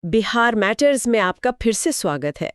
Bihar matters में आपका फिर से स्वागत है।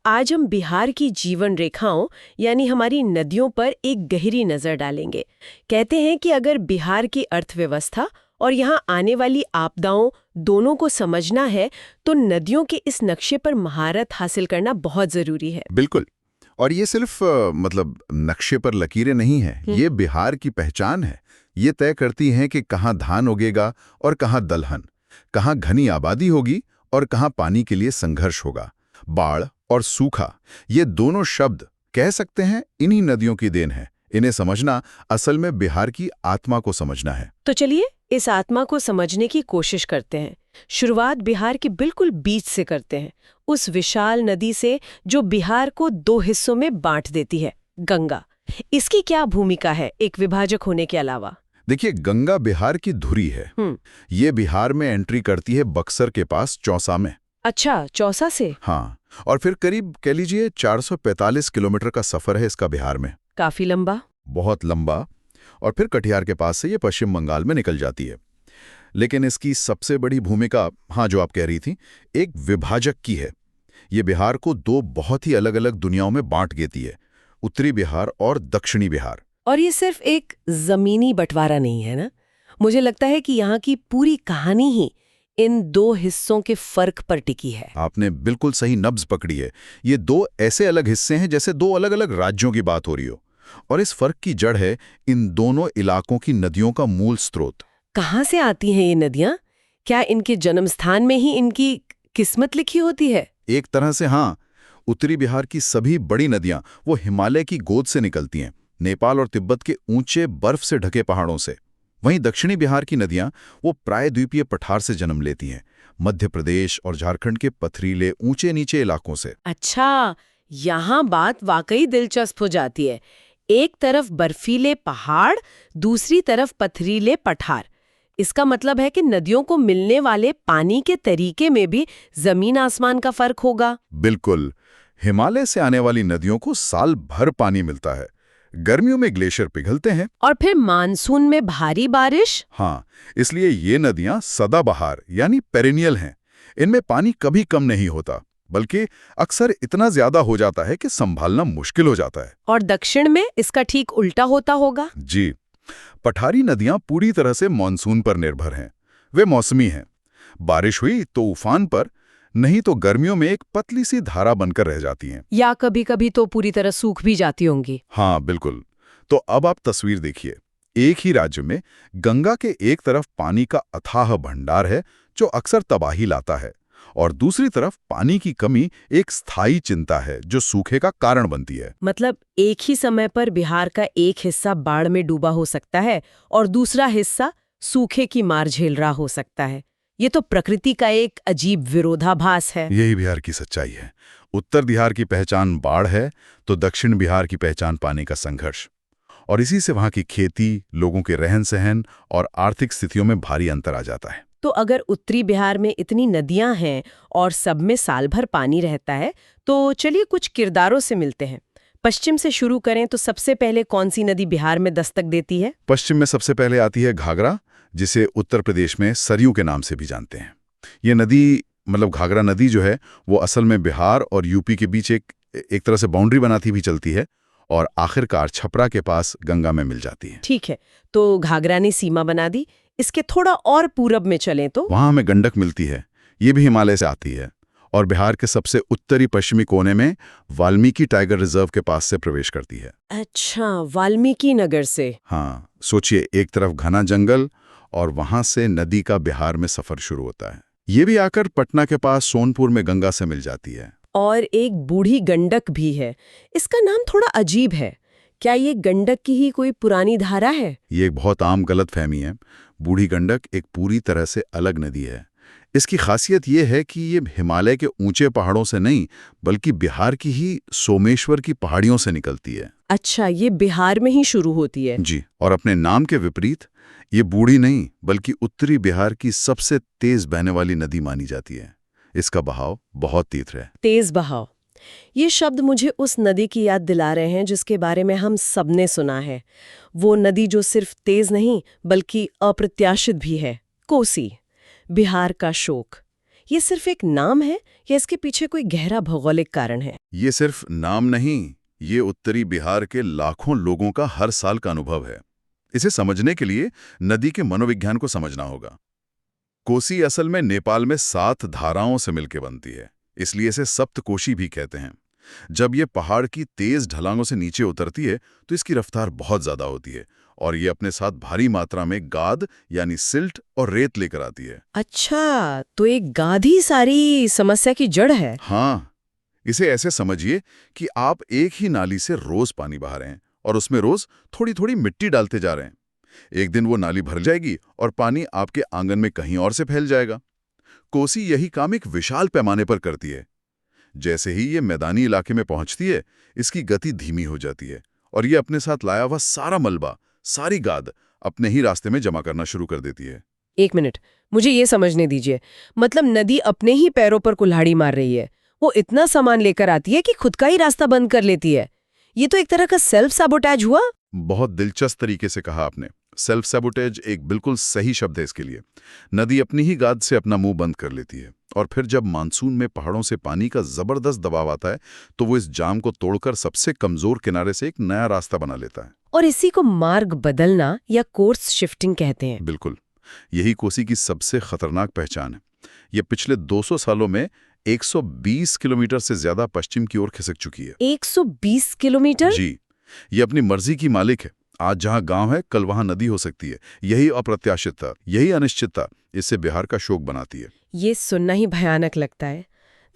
आज हम बिहार की जीवन रेखाओं यानी हमारी नदियों पर एक गहरी नजर डालेंगे। कहते हैं कि अगर बिहार की अर्थव्यवस्था और यहाँ आने वाली आपदाओं दोनों को समझना है तो नदियों के इस नक्शे पर महारत हासिल करना बहुत जरूरी है। बिल्कुल। और ये सिर्फ नक्शे पर लकीरें नहीं हैं, ये बिहार की पहचान है। ये तय करती हैं कि कहाँ धान उगेगा और कहाँ दलहन, कहाँ घनी आबादी होगी और कहाँ पानी के लिए संघर्ष होगा। बाढ़ और सूखा, ये दोनों शब्द कह सकते हैं इन्हीं नदियों की देन है। इन्हें समझना असल में बिहार की आत्मा को समझना है। तो चलिए इस आत्मा को समझने की कोशिश करते हैं। शुरुआत बिहार के बिल्कुल बीच से करते हैं, उस विशाल नदी से जो बिहार को दो हिस्सों में बांट देती है, गंगा। इसकी क्या भूमिका है एक विभाजक होने के अलावा? देखिए, गंगा बिहार की धुरी है। ये बिहार में एंट्री करती है बक्सर के पास चौसा में। अच्छा, चौसा से? हाँ, और फिर करीब कह लीजिए 445 किलोमीटर का सफर है इसका बिहार में। काफी लंबा। बहुत लंबा। और फिर कटिहार के पास से ये पश्चिम बंगाल में निकल जाती है। लेकिन इसकी सबसे बड़ी भूमिका, हाँ, जो आप कह रही थी, एक विभाजक की है। ये बिहार को दो बहुत ही अलग अलग दुनियाओं में बांट देती है, उत्तरी बिहार और दक्षिणी बिहार। और ये सिर्फ एक जमीनी बंटवारा नहीं है ना, मुझे लगता है कि यहाँ की पूरी कहानी ही इन दो हिस्सों के फर्क पर टिकी है। आपने बिल्कुल सही नब्ज पकड़ी है। ये दो ऐसे अलग हिस्से हैं जैसे दो अलग अलग राज्यों की बात हो रही हो। और इस फर्क की जड़ है इन दोनों इलाकों की नदियों का मूल स्रोत। कहाँ से आती हैं ये नदियाँ? क्या इनके जन्म स्थान में ही इनकी किस्मत लिखी होती है? एक तरह से हाँ। उत्तरी बिहार की सभी बड़ी नदियां वो हिमालय की गोद से निकलती हैं, नेपाल और तिब्बत के ऊंचे बर्फ से ढके पहाड़ों से। वहीं दक्षिणी बिहार की नदियां वो प्रायद्वीपीय पठार से जन्म लेती हैं, मध्य प्रदेश और झारखंड के पथरीले ऊंचे नीचे इलाकों से। अच्छा, यहाँ बात वाकई दिलचस्प हो जाती है। एक तरफ बर्फीले पहाड़, दूसरी तरफ पथरीले पठार। इसका मतलब है कि नदियों को मिलने वाले पानी के तरीके में भी जमीन आसमान का फर्क होगा। बिल्कुल। हिमालय से आने वाली नदियों को साल भर पानी मिलता है। गर्मियों में ग्लेशियर पिघलते हैं और फिर मानसून में भारी बारिश। हाँ, इसलिए ये नदियां सदाबहार यानी पेरेनियल हैं। इनमें पानी कभी कम नहीं होता, बल्कि अक्सर इतना ज्यादा हो जाता है कि संभालना मुश्किल हो जाता है। और दक्षिण में इसका ठीक उल्टा होता होगा। जी, पठारी नदियां पूरी तरह से मानसून पर निर्भर हैं। वे मौसमी हैं। बारिश हुई तो उफान पर, नहीं तो गर्मियों में एक पतली सी धारा बनकर रह जाती हैं। या कभी कभी तो पूरी तरह सूख भी जाती होंगी। हाँ, बिल्कुल। तो अब आप तस्वीर देखिए। एक ही राज्य में गंगा के एक तरफ पानी का अथाह भंडार है जो अक्सर तबाही लाता है, और दूसरी तरफ पानी की कमी एक स्थायी चिंता है जो सूखे का कारण बनती है। मतलब एक ही समय पर बिहार का एक हिस्सा बाढ़ में डूबा हो सकता है और दूसरा हिस्सा सूखे की मार झेल रहा हो सकता है। ये तो प्रकृति का एक अजीब विरोधाभास है। यही बिहार की सच्चाई है। उत्तर बिहार की पहचान बाढ़ है तो दक्षिण बिहार की पहचान पानी का संघर्ष। और इसी से वहां की खेती, लोगों के रहन सहन और आर्थिक स्थितियों में भारी अंतर आ जाता है। तो अगर उत्तरी बिहार में इतनी नदियां हैं और सब में साल भर पानी रहता है, तो चलिए कुछ किरदारों से मिलते हैं। पश्चिम से शुरू करें तो सबसे पहले कौन सी नदी बिहार में दस्तक देती है? पश्चिम में सबसे पहले आती है घाघरा, जिसे उत्तर प्रदेश में सरयू के नाम से भी जानते हैं। ये नदी, मतलब घाघरा नदी जो है, वो असल में बिहार और यूपी के बीच एक तरह से बाउंड्री बनाती भी चलती है और आखिरकार छपरा के पास गंगा में मिल जाती है। ठीक है, तो घाघरा ने सीमा बना दी। इसके थोड़ा और पूरब में चलें तो वहां हमें गंडक मिलती है। ये भी हिमालय से आती है और बिहार के सबसे उत्तरी पश्चिमी कोने में वाल्मीकि टाइगर रिजर्व के पास से प्रवेश करती है। अच्छा, वाल्मीकि नगर से। हाँ, सोचिए, एक तरफ घना जंगल और वहां से नदी का बिहार में सफर शुरू होता है। ये भी आकर पटना के पास सोनपुर में गंगा से मिल जाती है। और एक बूढ़ी गंडक भी है। इसका नाम थोड़ा अजीब है। क्या ये गंडक की ही कोई पुरानी धारा है? ये एक बहुत आम गलतफहमी है। बूढ़ी गंडक एक पूरी तरह से अलग नदी है। इसकी खासियत ये है कि ये हिमालय के ऊंचे पहाड़ों से नहीं, बल्कि बिहार की ही सोमेश्वर की पहाड़ियों से निकलती है। अच्छा, ये बिहार में ही शुरू होती है? जी, और अपने नाम के विपरीत ये बूढ़ी नहीं, बल्कि उत्तरी बिहार की सबसे तेज बहने वाली नदी मानी जाती है। इसका बहाव बहुत तीव्र है। तेज बहाव, ये शब्द मुझे उस नदी की याद दिला रहे हैं जिसके बारे में हम सबने सुना है। वो नदी जो सिर्फ तेज नहीं बल्कि अप्रत्याशित भी है, कोसी, बिहार का शोक। ये सिर्फ एक नाम है या इसके पीछे कोई गहरा भौगोलिक कारण है? ये सिर्फ नाम नहीं, ये उत्तरी बिहार के लाखों लोगों का हर साल का अनुभव है। इसे समझने के लिए नदी के मनोविज्ञान को समझना होगा। कोसी असल में नेपाल में 7 धाराओं से मिलकर बनती है, इसलिए इसे सप्तकोशी भी कहते हैं। जब ये पहाड़ की तेज ढलानों से नीचे उतरती है तो इसकी रफ्तार बहुत ज्यादा होती है और ये अपने साथ भारी मात्रा में गाद यानी सिल्ट और रेत लेकर आती है। अच्छा, तो एक गाधी सारी समस्या की जड़ है। हाँ, इसे ऐसे समझिए कि आप एक ही नाली से रोज पानी बहा रहे हैं और उसमें रोज थोड़ी थोड़ी मिट्टी डालते जा रहे हैं। एक दिन वो नाली भर जाएगी और पानी आपके आंगन में कहीं और से फैल जाएगा। कोसी यही काम एक विशाल पैमाने पर करती है। जैसे ही ये मैदानी इलाके में पहुंचती है, इसकी गति धीमी हो जाती है और ये अपने साथ लाया हुआ सारा मलबा, सारी गाद अपने ही रास्ते में जमा करना शुरू कर देती है। एक मिनट, मुझे ये समझने दीजिए। मतलब नदी अपने ही पैरों पर कुल्हाड़ी मार रही है। वो इतना सामान लेकर आती है कि खुद का ही रास्ता बंद कर लेती है। ये तो एक तरह का सेल्फ सैबोटेज हुआ। बहुत दिलचस्प तरीके से कहा आपने। सेल्फ सैबोटेज एक बिल्कुल सही शब्द है इसके लिए। नदी अपनी ही गाद से अपना मुंह बंद कर लेती है और फिर जब मानसून में पहाड़ों से पानी का जबरदस्त दबाव आता है तो वो इस जाम को तोड़कर सबसे कमजोर किनारे से एक नया रास्ता बना लेता है। और इसी को मार्ग बदलना या कोर्स शिफ्टिंग कहते हैं। बिल्कुल, यही कोसी की सबसे खतरनाक पहचान है। ये पिछले 200 सालों में 120 किलोमीटर से ज्यादा पश्चिम की ओर खिसक चुकी है। 120 किलोमीटर? जी, ये अपनी मर्जी की मालिक है। आज जहां गांव है, कल वहां नदी हो सकती है। यही अप्रत्याशितता, यही अनिश्चितता इससे बिहार का शोक बनाती है। ये सुनना ही भयानक लगता है।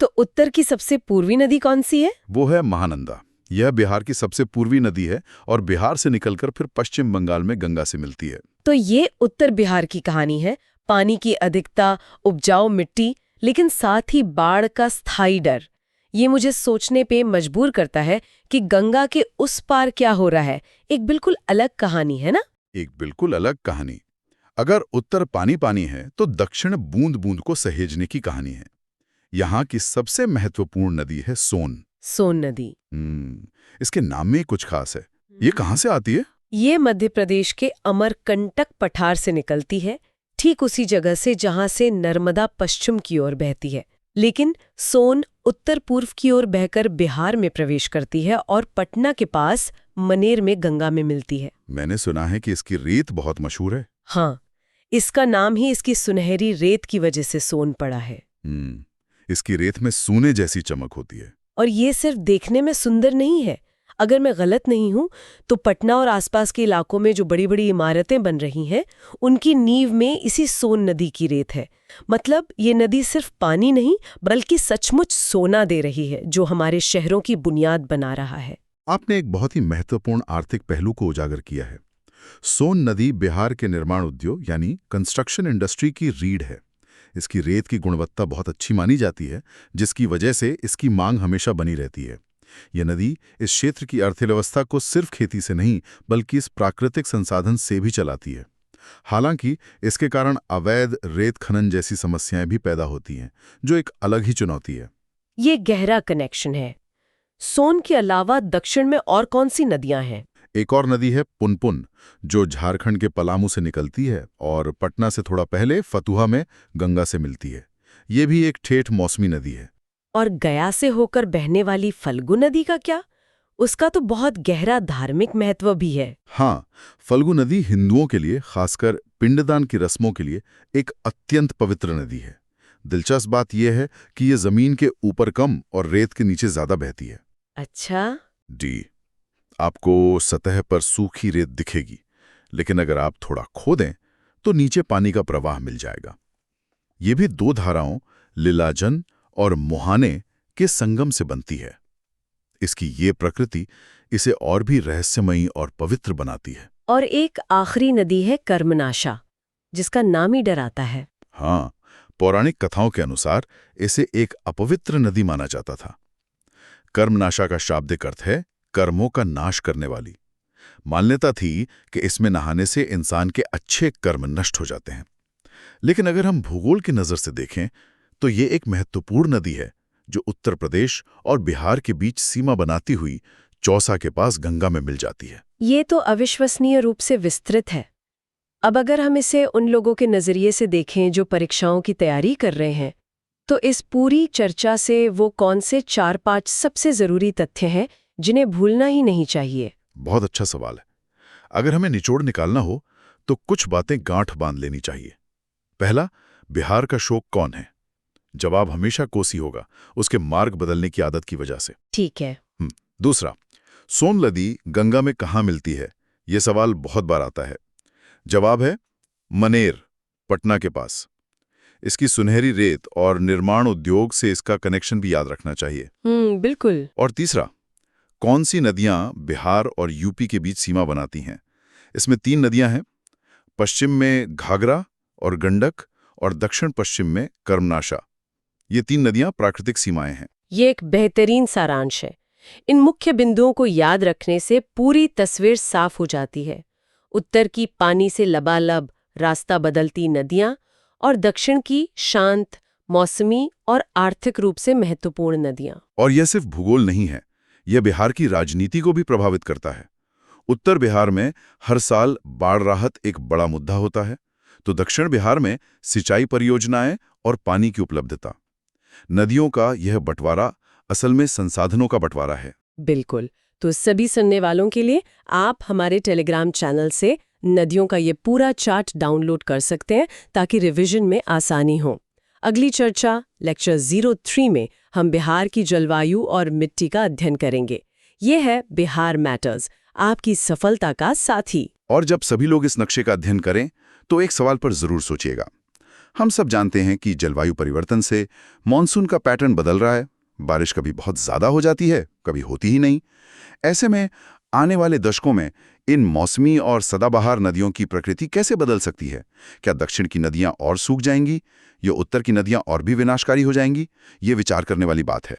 तो उत्तर की सबसे पूर्वी नदी कौन सी है? वो है महानंदा। यह बिहार की सबसे पूर्वी नदी है और बिहार से निकलकर फिर पश्चिम बंगाल में गंगा से मिलती है। तो ये उत्तर बिहार की कहानी है। पानी की अधिकता, उपजाऊ मिट्टी, लेकिन साथ ही बाढ़ का स्थायी डर। ये मुझे सोचने पे मजबूर करता है कि गंगा के उस पार क्या हो रहा है। एक बिल्कुल अलग कहानी है ना? एक बिल्कुल अलग कहानी। अगर उत्तर पानी पानी है तो दक्षिण बूंद बूंद को सहेजने की कहानी है। यहाँ की सबसे महत्वपूर्ण नदी है सोन। सोन नदी। इसके नाम में ही कुछ खास है। ये कहाँ से आती है? ये मध्य प्रदेश के अमरकंटक पठार से निकलती है, ठीक उसी जगह से जहां से नर्मदा पश्चिम की ओर बहती है। लेकिन सोन उत्तर पूर्व की ओर बहकर बिहार में प्रवेश करती है और पटना के पास मनेर में गंगा में मिलती है। मैंने सुना है कि इसकी रेत बहुत मशहूर है। हाँ, इसका नाम ही इसकी सुनहरी रेत की वजह से सोन पड़ा है। इसकी रेत में सोने जैसी चमक होती है। और ये सिर्फ देखने में सुंदर नहीं है। अगर मैं गलत नहीं हूं तो पटना और आसपास के इलाकों में जो बड़ी बड़ी इमारतें बन रही हैं, उनकी नींव में इसी सोन नदी की रेत है। मतलब ये नदी सिर्फ पानी नहीं बल्कि सचमुच सोना दे रही है, जो हमारे शहरों की बुनियाद बना रहा है। आपने एक बहुत ही महत्वपूर्ण आर्थिक पहलू को उजागर किया है। सोन नदी बिहार के निर्माण उद्योग यानी कंस्ट्रक्शन इंडस्ट्री की रीढ़ है। इसकी रेत की गुणवत्ता बहुत अच्छी मानी जाती है, जिसकी वजह से इसकी मांग हमेशा बनी रहती है। यह नदी इस क्षेत्र की अर्थव्यवस्था को सिर्फ खेती से नहीं बल्कि इस प्राकृतिक संसाधन से भी चलाती है। हालांकि इसके कारण अवैध रेत खनन जैसी समस्याएं भी पैदा होती हैं, जो एक अलग ही चुनौती है। ये गहरा कनेक्शन है। सोन के अलावा दक्षिण में और कौन सी नदियां हैं? एक और नदी है पुनपुन, जो झारखंड के पलामू से निकलती है और पटना से थोड़ा पहले फतुहा में गंगा से मिलती है। ये भी एक ठेठ मौसमी नदी है। और गया से होकर बहने वाली फल्गु नदी का क्या? उसका तो बहुत गहरा धार्मिक महत्व भी है। हाँ, फल्गु नदी हिंदुओं के लिए, खासकर पिंडदान की रस्मों के लिए एक अत्यंत पवित्र नदी है। दिलचस्प बात यह है कि ये जमीन के ऊपर कम और रेत के नीचे ज्यादा बहती है। अच्छा जी, आपको सतह पर सूखी रेत दिखेगी, लेकिन अगर आप थोड़ा खोदें तो नीचे पानी का प्रवाह मिल जाएगा। ये भी 2 धाराओं लीलाजन और मुहाने के संगम से बनती है। इसकी ये प्रकृति इसे और भी रहस्यमयी और पवित्र बनाती है। और एक आखिरी नदी है कर्मनाशा, जिसका नाम ही डराता है। हाँ, पौराणिक कथाओं के अनुसार इसे एक अपवित्र नदी माना जाता था। कर्मनाशा का शाब्दिक अर्थ है कर्मों का नाश करने वाली। मान्यता थी कि इसमें नहाने से इंसान के अच्छे कर्म नष्ट हो जाते हैं। लेकिन अगर हम भूगोल की नजर से देखें तो ये एक महत्वपूर्ण नदी है, जो उत्तर प्रदेश और बिहार के बीच सीमा बनाती हुई चौसा के पास गंगा में मिल जाती है। ये तो अविश्वसनीय रूप से विस्तृत है। अब अगर हम इसे उन लोगों के नजरिए से देखें जो परीक्षाओं की तैयारी कर रहे हैं, तो इस पूरी चर्चा से वो कौन से 4-5 सबसे जरूरी तथ्य हैं जिन्हें भूलना ही नहीं चाहिए? बहुत अच्छा सवाल है। अगर हमें निचोड़ निकालना हो तो कुछ बातें गांठ बांध लेनी चाहिए। पहला, बिहार का शोक कौन है? जवाब हमेशा कोसी होगा, उसके मार्ग बदलने की आदत की वजह से। ठीक है। दूसरा, सोन नदी गंगा में कहाँ मिलती है? यह सवाल बहुत बार आता है। जवाब है मनेर, पटना के पास। इसकी सुनहरी रेत और निर्माण उद्योग से इसका कनेक्शन भी याद रखना चाहिए। बिल्कुल। और तीसरा, कौन सी नदियां बिहार और यूपी के बीच सीमा बनाती हैं? इसमें 3 नदियां हैं, पश्चिम में घाघरा और गंडक और दक्षिण पश्चिम में कर्मनाशा। ये 3 नदियां प्राकृतिक सीमाएं हैं। ये एक बेहतरीन सारांश है। इन मुख्य बिंदुओं को याद रखने से पूरी तस्वीर साफ हो जाती है। उत्तर की पानी से लबालब रास्ता बदलती नदियां और दक्षिण की शांत, मौसमी और आर्थिक रूप से महत्वपूर्ण नदियां। और यह सिर्फ भूगोल नहीं है, यह बिहार की राजनीति को भी प्रभावित करता है। उत्तर बिहार में हर साल बाढ़ राहत एक बड़ा मुद्दा होता है, तो दक्षिण बिहार में सिंचाई परियोजनाएं और पानी की उपलब्धता। नदियों का यह बंटवारा असल में संसाधनों का बंटवारा है। बिल्कुल। तो सभी सुनने वालों के लिए आप हमारे टेलीग्राम चैनल से नदियों का ये पूरा चार्ट डाउनलोड कर सकते हैं ताकि रिवीजन में आसानी हो। अगली चर्चा लेक्चर 03 में हम बिहार की जलवायु और मिट्टी का अध्ययन करेंगे। ये है बिहार मैटर्स, आपकी सफलता का साथी। और जब सभी लोग इस नक्शे का अध्ययन करें तो एक सवाल पर जरूर सोचिएगा। हम सब जानते हैं कि जलवायु परिवर्तन से मॉनसून का पैटर्न बदल रहा है। बारिश कभी बहुत ज्यादा हो जाती है, कभी होती ही नहीं। ऐसे में आने वाले दशकों में इन मौसमी और सदाबहार नदियों की प्रकृति कैसे बदल सकती है? क्या दक्षिण की नदियां और सूख जाएंगी या उत्तर की नदियां और भी विनाशकारी हो जाएंगी? ये विचार करने वाली बात है।